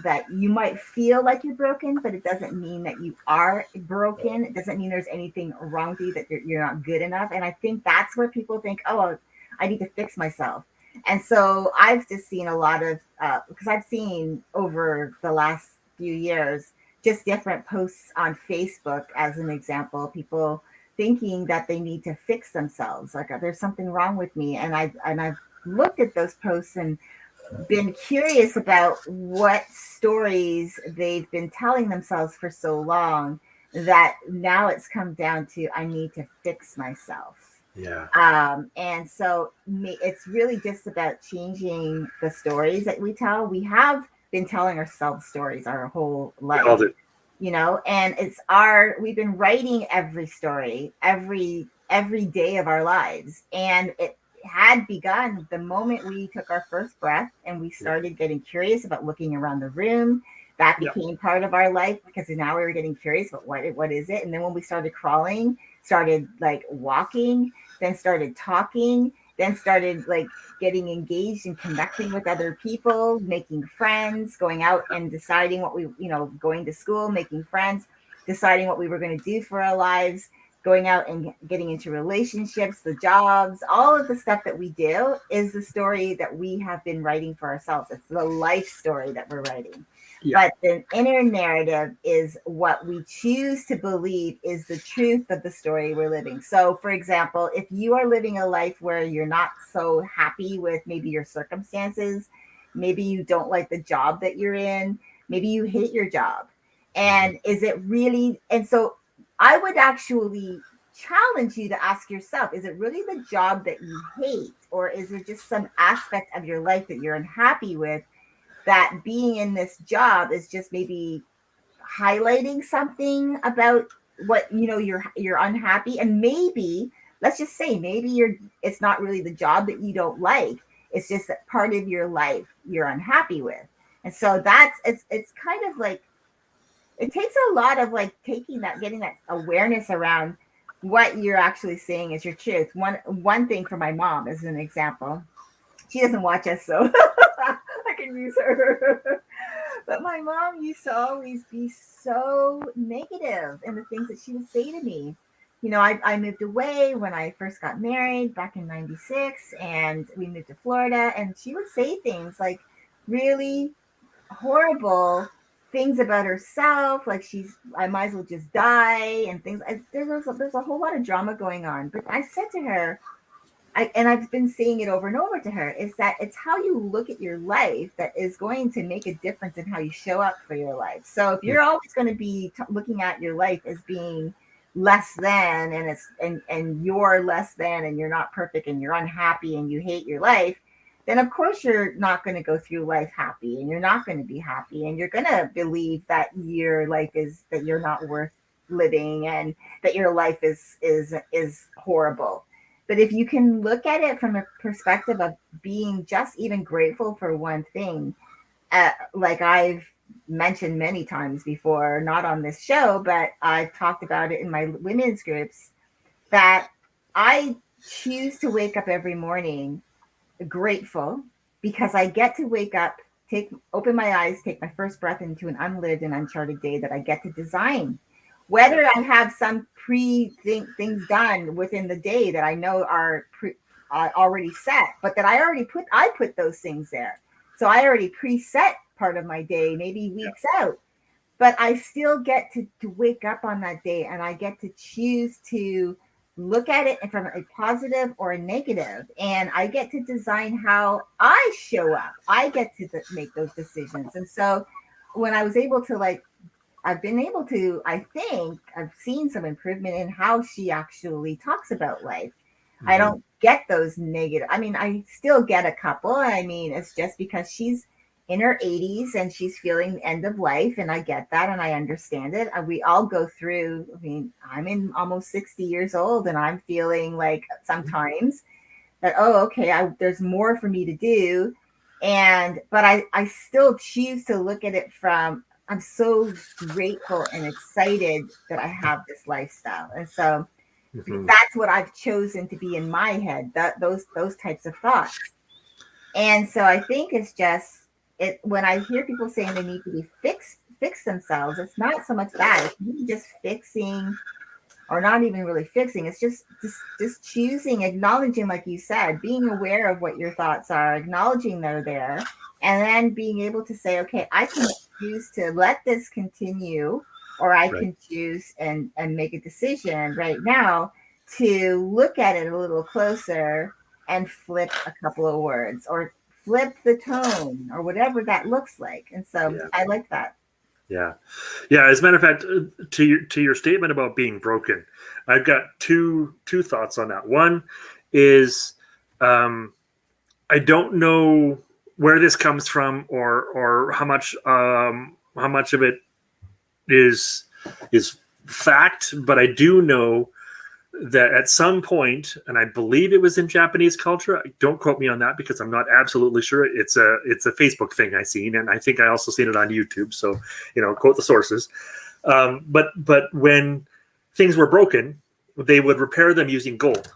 like you're broken, but it doesn't mean that you are broken. It doesn't mean there's anything wrong with you, that you're not good enough. And I think that's where people think, oh, I need to fix myself. And so I've just seen a lot of, because I've seen over the last few years, just different posts on Facebook, as an example, people thinking that they need to fix themselves. Like there's something wrong with me. And I've looked at those posts and been curious about what stories they've been telling themselves for so long that now it's come down to, I need to fix myself. Yeah. And so it's really just about changing the stories that we tell. We have been telling ourselves stories our whole life, and we've been writing every story, every day of our lives. And it had begun the moment we took our first breath and we started getting curious about looking around the room. That became part of our life because now we were getting curious about what is it. And then when we started crawling, started like walking, then started talking, then started like getting engaged and connecting with other people, making friends, going out and deciding what we, going to school, making friends, deciding what we were going to do for our lives, going out and getting into relationships, the jobs, all of the stuff that we do is the story that we have been writing for ourselves. It's the life story that we're writing. But the inner narrative is what we choose to believe is the truth of the story we're living. So, for example, if you are living a life where you're not so happy with maybe your circumstances, maybe you don't like the job that you're in, maybe you hate your job. And is it really? And so I would actually challenge you to ask yourself, is it really the job that you hate? Or is it just some aspect of your life that you're unhappy with? That being in this job is just maybe highlighting something about what you're unhappy, and maybe let's just say maybe it's not really the job that you don't like, it's just that part of your life you're unhappy with. And so it's kind of like it takes a lot of like getting that awareness around what you're actually saying is your truth. One thing for my mom as an example, she doesn't watch us, so I can use her. But my mom used to always be so negative in the things that she would say to me. I moved away when I first got married back in 96, and we moved to Florida, and she would say things like really horrible things about herself, like I might as well just die, and things. There's a whole lot of drama going on. But I said to her, and I've been saying it over and over to her, is that it's how you look at your life that is going to make a difference in how you show up for your life. So if you're always going to be looking at your life as being less than, and you're less than, and you're not perfect, and you're unhappy, and you hate your life, then of course you're not going to go through life happy, and you're not going to be happy, and you're going to believe that your life that you're not worth living, and that your life is horrible. But if you can look at it from a perspective of being just even grateful for one thing, like I've mentioned many times before, not on this show, but I've talked about it in my women's groups, that I choose to wake up every morning grateful because I get to wake up, open my eyes, take my first breath into an unlived and uncharted day that I get to design. Whether I have some things done within the day that I know are already set, but that I put those things there. So I already preset part of my day, maybe weeks out, but I still get to wake up on that day, and I get to choose to look at it from a positive or a negative, and I get to design how I show up. I get to make those decisions. And so when I was able to I've been able to, I think I've seen some improvement in how she actually talks about life. Mm-hmm. I don't get those negative. I mean, I still get a couple. I mean, it's just because she's in her 80s and she's feeling the end of life, and I get that and I understand it. We all go through, I mean, I'm in almost 60 years old, and I'm feeling like sometimes that, there's more for me to do. But I still choose to look at it from, I'm so grateful and excited that I have this lifestyle. And so that's what I've chosen to be in my head, those types of thoughts. And so I think it's just when I hear people saying they need to be fix themselves, it's not so much that. It's really just fixing, or not even really fixing. It's just choosing, acknowledging, like you said, being aware of what your thoughts are, acknowledging they're there, and then being able to say, okay, I can choose to let this continue, or I can choose and make a decision right now to look at it a little closer and flip a couple of words, or flip the tone, or whatever that looks like. And so I like that. Yeah. As a matter of fact, to your statement about being broken, I've got two thoughts on that. One is, I don't know where this comes from, or how much of it is fact, but I do know that at some point, and I believe it was in Japanese culture, don't quote me on that because I'm not absolutely sure. It's a Facebook thing I seen, and I think I also seen it on YouTube. So, quote the sources. But when things were broken, they would repair them using gold.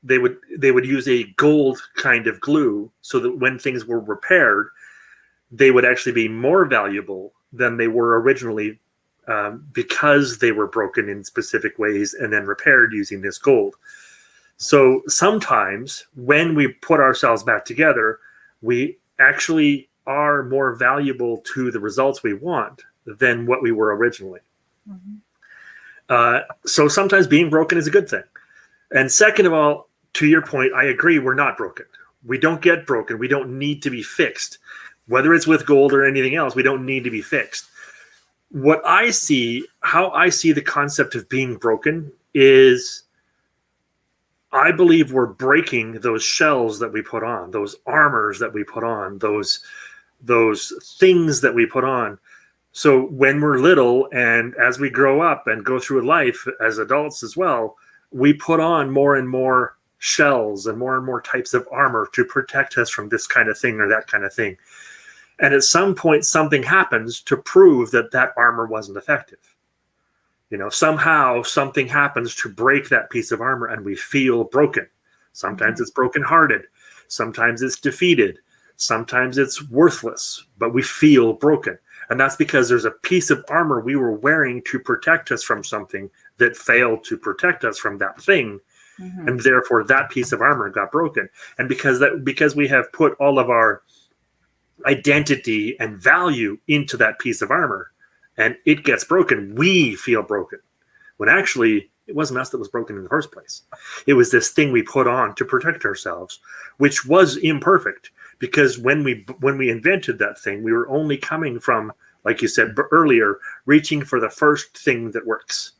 they would use a gold kind of glue so that when things were repaired, they would actually be more valuable than they were originally, because they were broken in specific ways and then repaired using this gold. So sometimes when we put ourselves back together, we actually are more valuable to the results we want than what we were originally. So sometimes being broken is a good thing. And second of all, to your point, I agree, we're not broken. We don't get broken. We don't need to be fixed. Whether it's with gold or anything else, we don't need to be fixed. What I see, how I see the concept of being broken is, I believe we're breaking those shells that we put on, those armors that we put on, those things that we put on. So when we're little and as we grow up and go through life as adults as well, we put on more and more shells and more types of armor to protect us from this kind of thing or that kind of thing. And at some point, something happens to prove that that armor wasn't effective. You know, somehow something happens to break that piece of armor and we feel broken. Sometimes it's brokenhearted. Sometimes it's defeated. Sometimes it's worthless, but we feel broken. And that's because there's a piece of armor we were wearing to protect us from something that failed to protect us from that thing. And therefore that piece of armor got broken. And because we have put all of our identity and value into that piece of armor and it gets broken, we feel broken. When actually it wasn't us that was broken in the first place. It was this thing we put on to protect ourselves, which was imperfect. Because when we invented that thing, we were only coming from, like you said earlier, reaching for the first thing that works,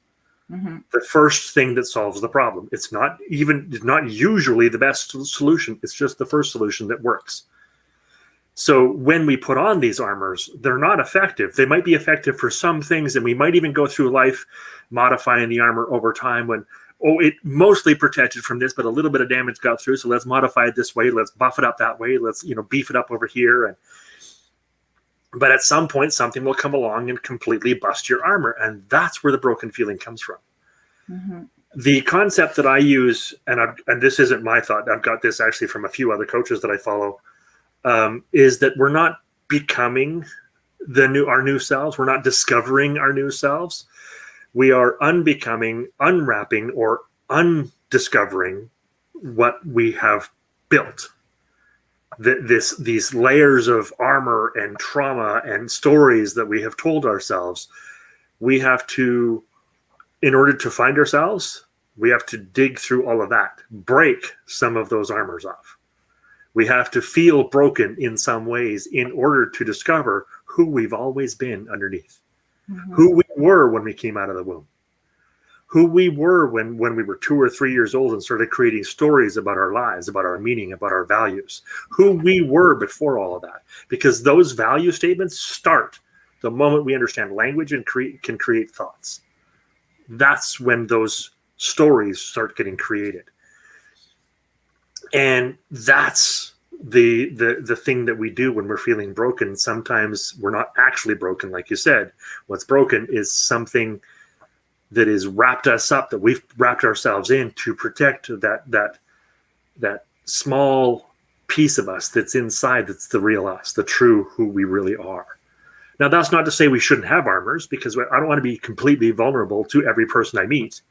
the first thing that solves the problem. It's not usually the best solution. It's just the first solution that works. So when we put on these armors, they're not effective. They might be effective for some things, and we might even go through life modifying the armor over time when, it mostly protected from this, but a little bit of damage got through. So let's modify it this way. Let's buff it up that way. Let's, beef it up over here. But at some point, something will come along and completely bust your armor. And that's where the broken feeling comes from. The concept that I use, and this isn't my thought, I've got this actually from a few other coaches that I follow, is that we're not becoming our new selves. We're not discovering our new selves. We are unbecoming, unwrapping, or undiscovering what we have built. These layers of armor and trauma and stories that we have told ourselves, we have to, in order to find ourselves, we have to dig through all of that, break some of those armors off. We have to feel broken in some ways in order to discover who we've always been underneath. Who we were when we came out of the womb, who we were when we were 2 or 3 years old and started creating stories about our lives, about our meaning, about our values, who we were before all of that. Because those value statements start the moment we understand language and can create thoughts. That's when those stories start getting created. And that's the thing that we do when we're feeling broken. Sometimes we're not actually broken, like you said. What's broken is something that is wrapped us up, that we've wrapped ourselves in to protect that small piece of us that's inside, that's the real us, the true who we really are. Now, that's not to say we shouldn't have armors, because I don't want to be completely vulnerable to every person I meet.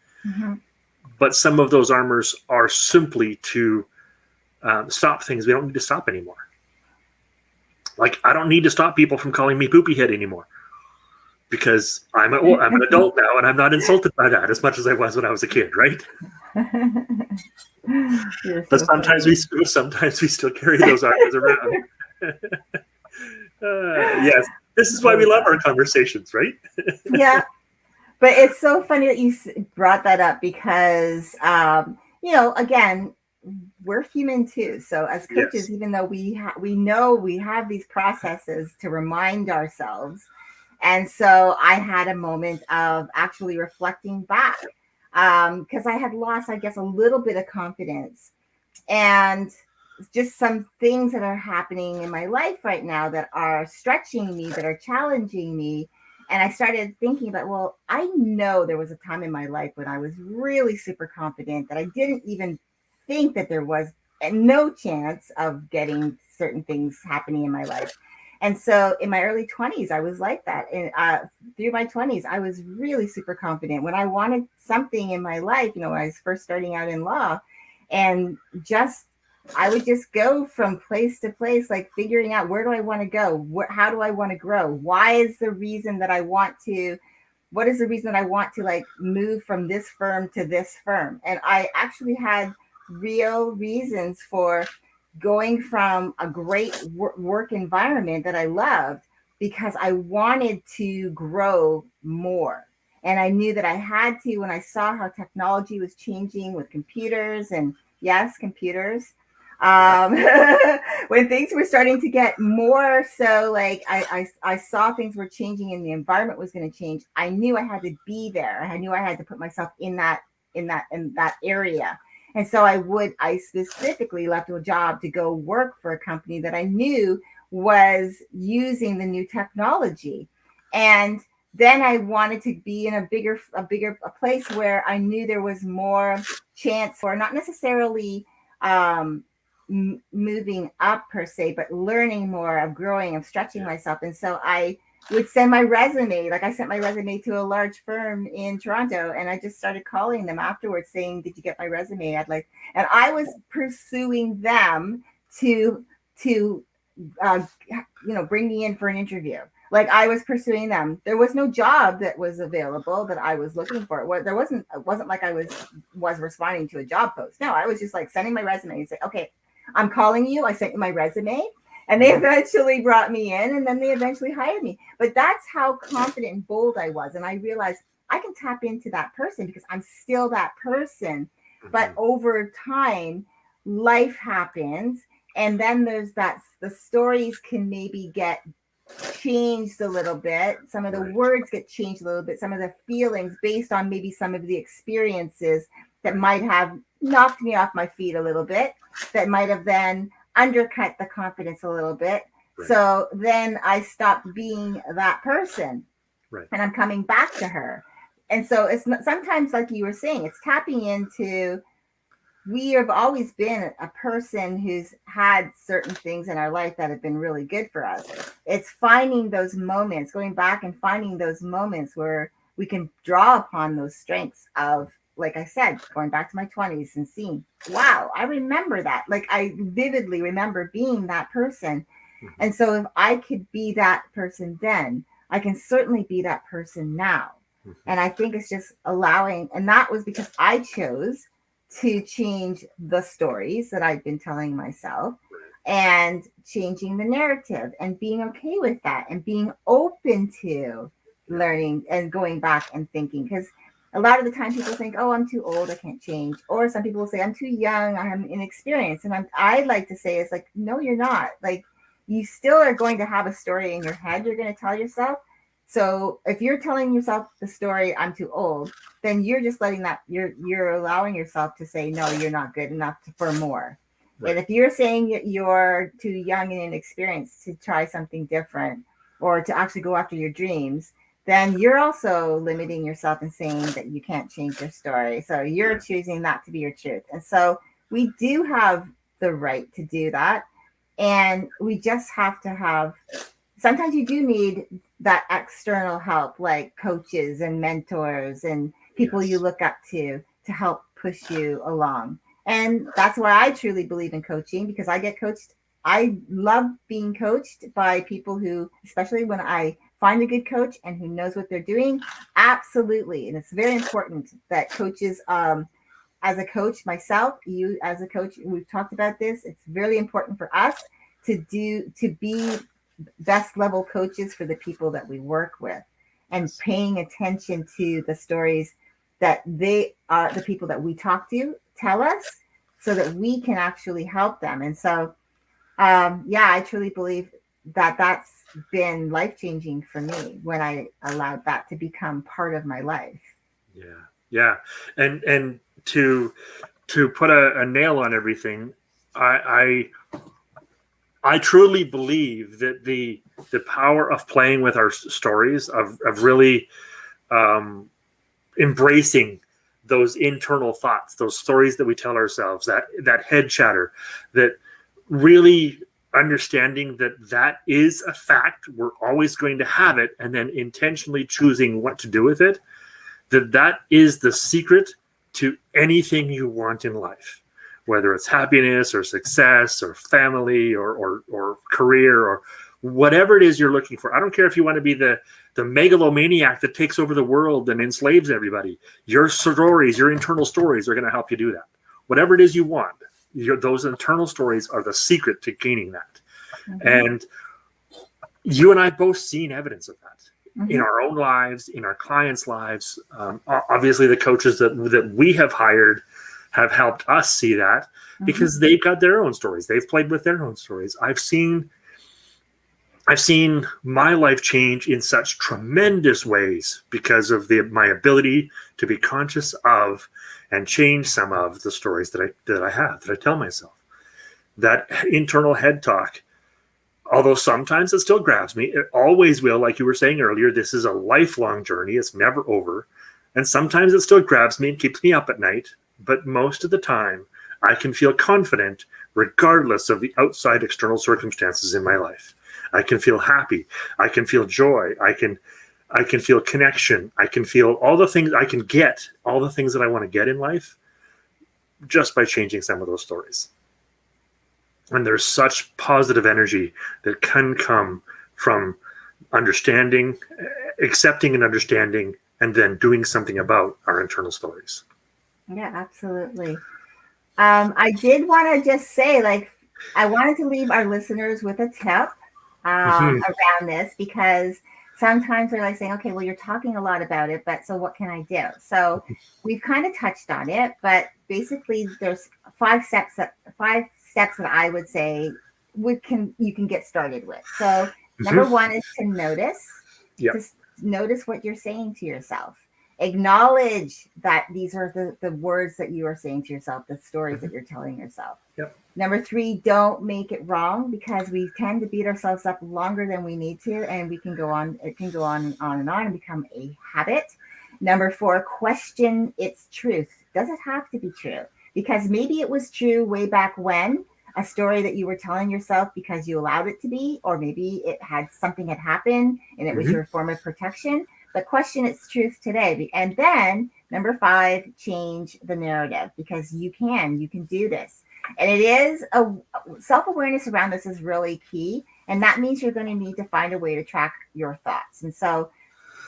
But some of those armors are simply to stop things we don't need to stop anymore. Like, I don't need to stop people from calling me poopy head anymore, because I'm an adult now and I'm not insulted by that as much as I was when I was a kid, right? But sometimes we still carry those armors around. Yes, this is why we love our conversations, right? Yeah, but it's so funny that you brought that up, because again, we're human too. So as coaches, yes, even though we know we have these processes to remind ourselves, and so I had a moment of actually reflecting back, because I had lost, I guess, a little bit of confidence, and just some things that are happening in my life right now that are stretching me, that are challenging me. And I started thinking about, well, I know there was a time in my life when I was really super confident that I didn't even think that there was no chance of getting certain things happening in my life. And so in my early 20s, I was like that. And through my 20s, I was really super confident. When I wanted something in my life, when I was first starting out in law, and just I would just go from place to place, like figuring out, where do I want to go? How do I want to grow? Why is the reason that I want to what is the reason that I want to like move from this firm to this firm? And I actually had real reasons for going from a great work environment that I loved, because I wanted to grow more. And I knew that I had to, when I saw how technology was changing with computers, and yes, computers, um, when things were starting to get more so, like I saw things were changing and the environment was going to change. I knew I had to be there. I knew I had to put myself in that area. And so I specifically left a job to go work for a company that I knew was using the new technology. And then I wanted to be in a bigger place where I knew there was more chance for, not necessarily moving up per se, but learning more, of growing, of stretching myself. And so I would send my resume. Like, I sent my resume to a large firm in Toronto, and I just started calling them afterwards saying, did you get my resume? And I was pursuing them to bring me in for an interview. Like, I was pursuing them. There was no job that was available that I was looking for. It wasn't like I was responding to a job post. No, I was just like sending my resume and say, okay, I'm calling you. I sent you my resume. And they eventually brought me in, and then they eventually hired me. But that's how confident and bold I was. And I realized I can tap into that person because I'm still that person. But over time, life happens. And then there's the stories can maybe get changed a little bit. Some of the words get changed a little bit. Some of the feelings based on maybe some of the experiences that might have knocked me off my feet a little bit, that might have then undercut the confidence a little bit. So then I stopped being that person, and I'm coming back to her. And so it's sometimes, like you were saying, it's tapping into, we have always been a person who's had certain things in our life that have been really good for us. It's finding those moments, going back and finding those moments where we can draw upon those strengths of, like I said, going back to my 20s and seeing, wow, I remember that. Like, I vividly remember being that person. And so if I could be that person then, I can certainly be that person now. And I think it's just allowing, and that was because I chose to change the stories that I've been telling myself, and changing the narrative, and being okay with that, and being open to learning and going back and thinking. Because a lot of the time people think, oh, I'm too old, I can't change. Or some people will say, I'm too young, I'm inexperienced. And I like to say, it's like, no, you're not. Like, you still are going to have a story in your head you're going to tell yourself. So if you're telling yourself the story, I'm too old, then you're just letting that, you're allowing yourself to say, no, you're not good enough for more. And if you're saying you're too young and inexperienced to try something different, or to actually go after your dreams, then you're also limiting yourself and saying that you can't change your story. So you're choosing that to be your truth. And so we do have the right to do that. And we just have to have, sometimes you do need that external help, like coaches and mentors and people you look up to help push you along. And that's why I truly believe in coaching, because I get coached. I love being coached by people who, especially when I find a good coach and who knows what they're doing. Absolutely. And it's very important that coaches, as a coach myself, you as a coach, we've talked about this. It's really important for us to be best level coaches for the people that we work with, and paying attention to the stories that they are, the people that we talk to tell us, so that we can actually help them. And so, I truly believe that that's been life-changing for me when I allowed that to become part of my life. Yeah. And to put a nail on everything, I truly believe that the power of playing with our stories, of really embracing those internal thoughts, those stories that we tell ourselves, that head chatter, that really understanding that is a fact, we're always going to have it, and then intentionally choosing what to do with it, that is the secret to anything you want in life, whether it's happiness or success or family or career or whatever it is you're looking for. I don't care if you want to be the megalomaniac that takes over the world and enslaves everybody. Your stories, your internal stories are going to help you do that. Whatever it is you want, those internal stories are the secret to gaining that. Mm-hmm. And you and I both seen evidence of that. Mm-hmm. In our own lives, in our clients' lives. Obviously, the coaches that we have hired have helped us see that, because mm-hmm. they've got their own stories. They've played with their own stories. I've seen my life change in such tremendous ways because of my ability to be conscious of and change some of the stories that I tell myself. That internal head talk, although sometimes it still grabs me, it always will. Like you were saying earlier, this is a lifelong journey. It's never over. And sometimes it still grabs me and keeps me up at night. But most of the time, I can feel confident regardless of the outside external circumstances in my life. I can feel happy. I can feel joy. I can feel connection. I can feel all the things I can get, all the things that I want to get in life, just by changing some of those stories. And there's such positive energy that can come from understanding, accepting and understanding, and then doing something about our internal stories. Yeah, absolutely. I did want to just say, I wanted to leave our listeners with a tip around this, because sometimes they're saying, okay, well, you're talking a lot about it, but so what can I do? So we've kind of touched on it, but basically there's 5 steps that I would say you can get started with. So number 1 is to notice. Yep. Just notice what you're saying to yourself. Acknowledge that these are the words that you are saying to yourself, the stories that you're telling yourself. Yep. Number 3, don't make it wrong, because we tend to beat ourselves up longer than we need to, and it can go on and become a habit. Number 4, question its truth. Does it have to be true? Because maybe it was true way back when, a story that you were telling yourself because you allowed it to be, or maybe something had happened and it was your form of protection. But question its truth today. And then number 5, change the narrative, because you can do this. And it is self-awareness around this is really key. And that means you're going to need to find a way to track your thoughts. And so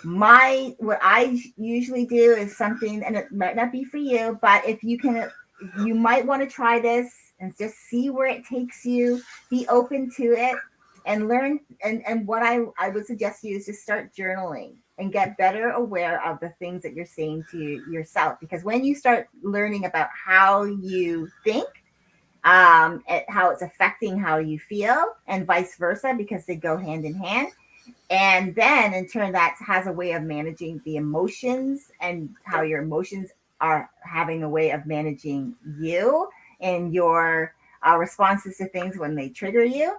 what I usually do is something, and it might not be for you, but if you can, you might want to try this and just see where it takes you, be open to it, and learn. And what I would suggest you is just start journaling and get better aware of the things that you're saying to yourself. Because when you start learning about how you think, how it's affecting how you feel, and vice versa, because they go hand in hand. And then in turn, that has a way of managing the emotions, and how your emotions are having a way of managing you and your responses to things when they trigger you.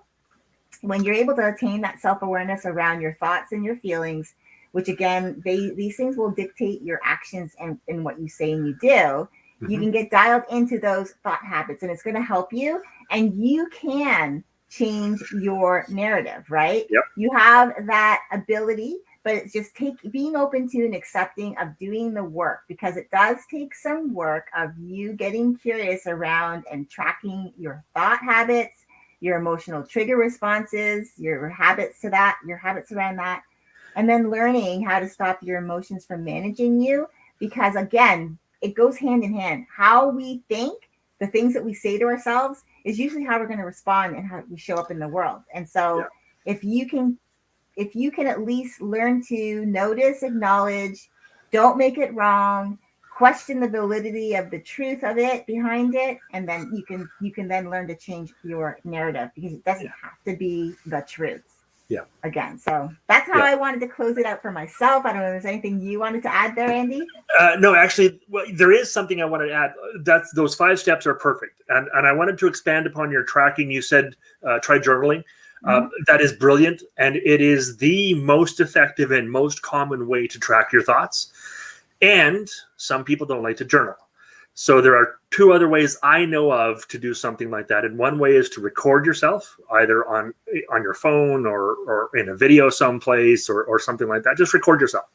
When you're able to attain that self-awareness around your thoughts and your feelings, which again, these things will dictate your actions and what you say and you do, you can get dialed into those thought habits, and it's going to help you, and you can change your narrative, right? Yep. You have that ability, but it's just being open to and accepting of doing the work, because it does take some work of you getting curious around and tracking your thought habits, your emotional trigger responses, your habits around that, and then learning how to stop your emotions from managing you, because again, it goes hand in hand. How we think, the things that we say to ourselves, is usually how we're going to respond and how we show up in the world. And so if you can at least learn to notice, acknowledge, don't make it wrong, question the validity of the truth of it behind it, and then you can then learn to change your narrative, because it doesn't have to be the truth. Yeah. Again, so that's how I wanted to close it out for myself. I don't know if there's anything you wanted to add there, Andy. No, actually, there is something I wanted to add. Those 5 steps are perfect, and I wanted to expand upon your tracking. You said try journaling. That is brilliant, and it is the most effective and most common way to track your thoughts. And some people don't like to journal. So there are two other ways I know of to do something like that. And one way is to record yourself either on your phone or in a video someplace or something like that. Just record yourself.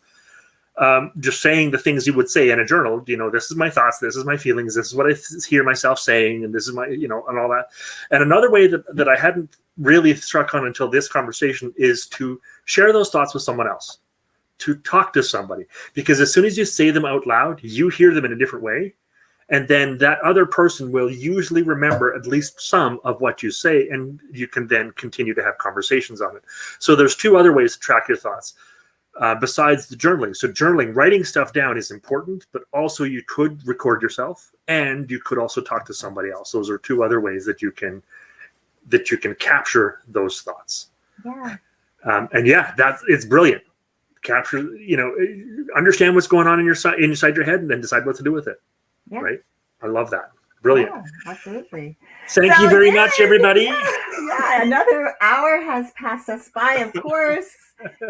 Just saying the things you would say in a journal. This is my thoughts, this is my feelings, this is what I hear myself saying, and this is my, and all that. And another way that I hadn't really struck on until this conversation is to share those thoughts with someone else, to talk to somebody. Because as soon as you say them out loud, you hear them in a different way. And then that other person will usually remember at least some of what you say, and you can then continue to have conversations on it. So there's two other ways to track your thoughts. Besides the journaling. So journaling, writing stuff down is important, but also you could record yourself and you could also talk to somebody else. Those are two other ways that you can capture those thoughts. Yeah. And yeah, it's brilliant. Capture, understand what's going on inside your head and then decide what to do with it. Yeah. Right. I love that. Brilliant. Yeah, absolutely. Thank you very much, everybody. Yeah, another hour has passed us by, of course.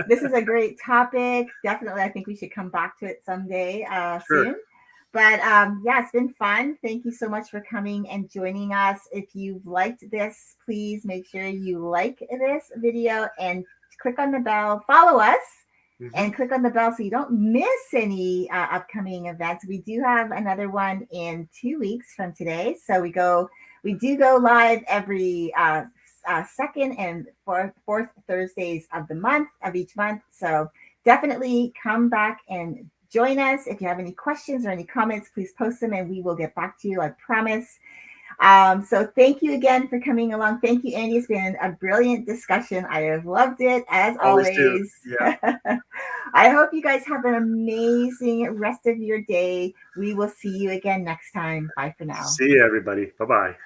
This is a great topic. Definitely, I think we should come back to it someday soon. But yeah, it's been fun. Thank you so much for coming and joining us. If you've liked this, please make sure you like this video and click on the bell. Follow us. Mm-hmm. And click on the bell so you don't miss any upcoming events. We do have another one in 2 weeks from today. So we do go live every second and fourth Thursdays of each month. So definitely come back and join us. If you have any questions or any comments, please post them and we will get back to you, I promise. So thank you again for coming along. Thank you, Andy. It's been a brilliant discussion. I have loved it as always. Yeah. I hope you guys have an amazing rest of your day. We will see you again next time. Bye for now. See you, everybody. Bye-bye.